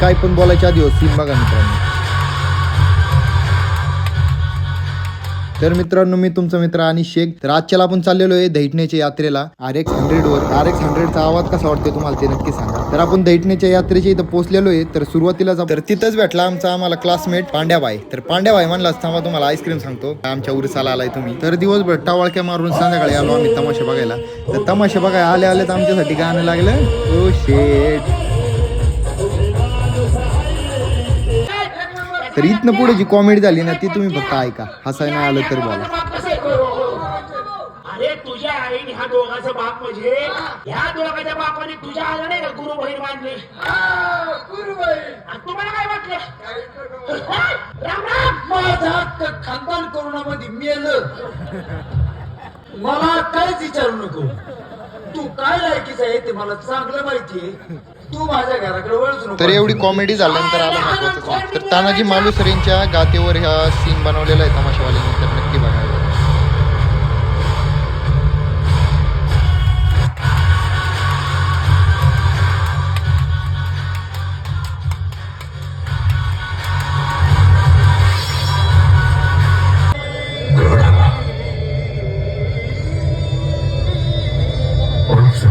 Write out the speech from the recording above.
काय पण बोलायच्या आधी सीन बघा मित्रांनो. तर मित्रांनो, मी तुमचा मित्र आणि शेख. तर आजच्याला आपण चाललेलो आहे दैठणेच्या यात्रेला RX 100 वर. RX 100चा आवाज कसा वाटतोय तुम्हाला ते नक्की सांगा. तर आपण दैठणेच्या यात्रेच्या इथं पोहोचलेलो आहे. तर सुरुवातीलाच तर तिथंच भेटला आमचा आम्हाला क्लासमेट पांड्याबाई. तर पांड्याबाई म्हणलाच थांबा तुम्हाला आईस्क्रीम सांगतो. आमच्या उरसाला आलाय तुम्ही. तर दिवसभर टावळक्या मारून संध्याकाळी आलो आम्ही तमाशा बघायला. तर तमाशा बघायला आले आले तर आमच्यासाठी गाणं लागलं, ओ शेट. तर इथनं पुढे जी कॉमेडी झाली ना ती तुम्ही फक्त ऐका, हसाय नाही आलं तर बोला. अरे तुझ्या आईने ह्या दोघांचा बाप म्हणजे ह्या दोघांच्या बापाने तुझ्या आलं नाही का गुरु बहीण मानले. तुम्हाला काय वाटलं? राम राम. माझा हक्क खानदान कोरोनामध्ये मेलं. मला काहीच विचारू नको. तू काय लायकीच आहे ते मला चांगलं माहितीये. तू माझ्या घराकडे वळच नको. तर एवढी कॉमेडी झाल्यानंतर आलं महत्वाचं काम. तर तानाजी मालुसरेंच्या गातेवर ह्या सीन बनवलेला आहे तमाशावाल्यांनी. तर नक्की बघायला. Orası